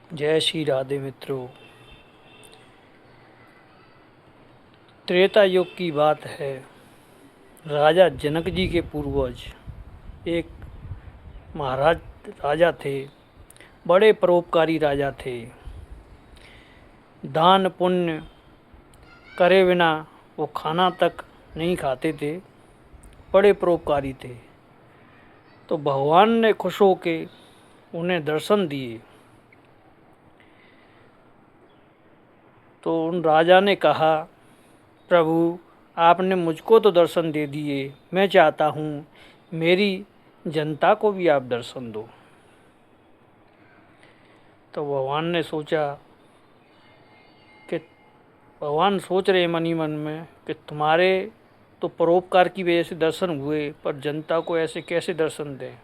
जय श्री राधे मित्रों। त्रेता युग की बात है। राजा जनक जी के पूर्वज एक महाराज राजा थे। बड़े परोपकारी राजा थे। दान पुण्य करे बिना वो खाना तक नहीं खाते थे। बड़े परोपकारी थे। तो भगवान ने खुश होके उन्हें दर्शन दिए। तो उन राजा ने कहा, प्रभु आपने मुझको तो दर्शन दे दिए, मैं चाहता हूँ मेरी जनता को भी आप दर्शन दो। तो भगवान ने सोचा कि भगवान सोच रहे मन ही मन में कि तुम्हारे तो परोपकार की वजह से दर्शन हुए, पर जनता को ऐसे कैसे दर्शन दें।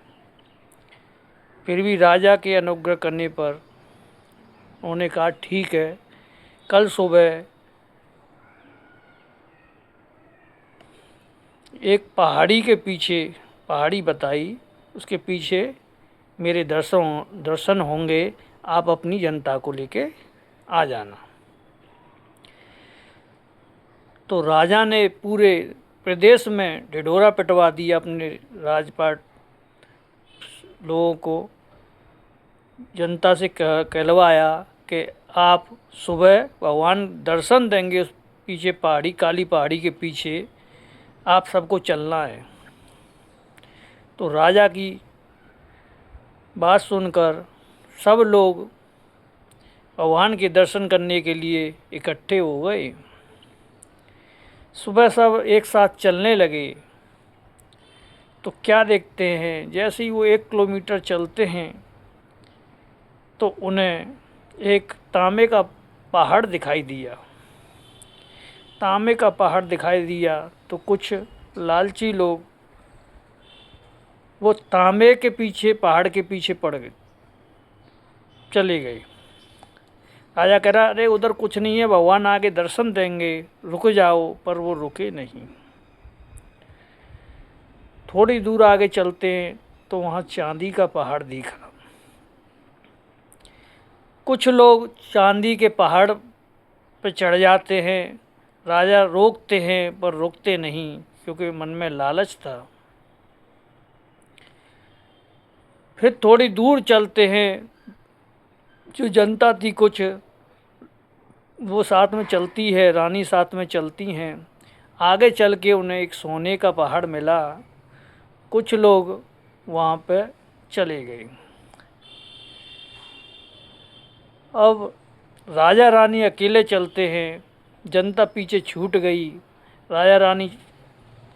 फिर भी राजा के अनुग्रह करने पर उन्होंने कहा, ठीक है, कल सुबह एक पहाड़ी के पीछे, पहाड़ी बताई, उसके पीछे मेरे दर्शन होंगे, आप अपनी जनता को लेके आ जाना। तो राजा ने पूरे प्रदेश में ढिढोरा पिटवा दिया, अपने राजपाट लोगों को जनता से कहलवाया कि आप सुबह भगवान दर्शन देंगे, उस पीछे पहाड़ी, काली पहाड़ी के पीछे आप सबको चलना है। तो राजा की बात सुनकर सब लोग भगवान के दर्शन करने के लिए इकट्ठे हो गए। सुबह सब एक साथ चलने लगे। तो क्या देखते हैं, जैसे ही वो 1 किलोमीटर चलते हैं तो उन्हें एक तांबे का पहाड़ दिखाई दिया। तांबे का पहाड़ दिखाई दिया तो कुछ लालची लोग वो तांबे के पीछे, पहाड़ के पीछे पड़ गए, चले गए। राजा कह रहा, अरे उधर कुछ नहीं है, भगवान आगे दर्शन देंगे, रुक जाओ। पर वो रुके नहीं। थोड़ी दूर आगे चलते हैं तो वहाँ चांदी का पहाड़ दिखा। कुछ लोग चांदी के पहाड़ पर चढ़ जाते हैं। राजा रोकते हैं पर रुकते नहीं, क्योंकि मन में लालच था। फिर थोड़ी दूर चलते हैं, जो जनता थी कुछ वो साथ में चलती है, रानी साथ में चलती हैं। आगे चल के उन्हें एक सोने का पहाड़ मिला। कुछ लोग वहाँ पे चले गए। अब राजा रानी अकेले चलते हैं, जनता पीछे छूट गई। राजा रानी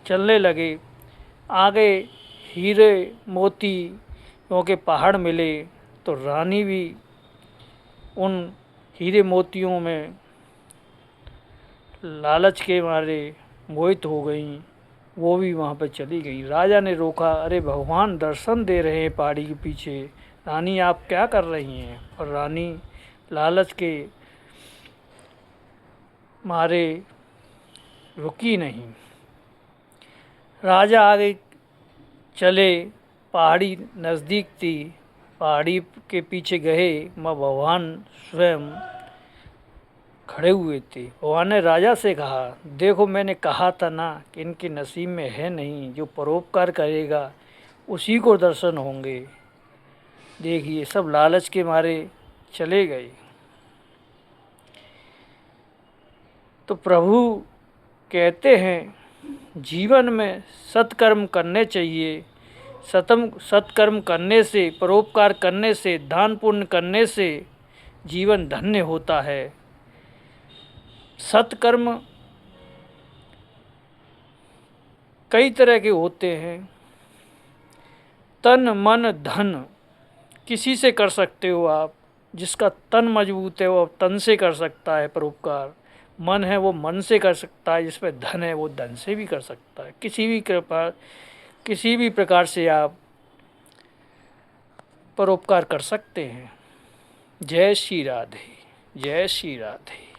चलने लगे। आगे हीरे मोतियों के पहाड़ मिले तो रानी भी उन हीरे मोतियों में लालच के मारे मोहित हो गई। वो भी वहाँ पर चली गई। राजा ने रोका, अरे भगवान दर्शन दे रहे हैं पहाड़ी के पीछे, रानी आप क्या कर रही हैं। और रानी लालच के मारे रुकी नहीं। राजा आगे चले, पहाड़ी नज़दीक थी। पहाड़ी के पीछे गए, माँ भगवान स्वयं खड़े हुए थे। भगवान ने राजा से कहा, देखो मैंने कहा था ना कि इनके नसीब में है नहीं, जो परोपकार करेगा उसी को दर्शन होंगे। देखिए सब लालच के मारे चले गए। तो प्रभु कहते हैं, जीवन में सत्कर्म करने चाहिए। सत्कर्म करने से, परोपकार करने से, दान पुण्य करने से जीवन धन्य होता है। सत्कर्म कई तरह के होते हैं। तन मन धन किसी से कर सकते हो आप। जिसका तन मजबूत है वो तन से कर सकता है परोपकार। मन है वो मन से कर सकता है। जिसमें धन है वो धन से भी कर सकता है। किसी भी प्रकार से आप परोपकार कर सकते हैं। जय श्री राधे, जय श्री राधे।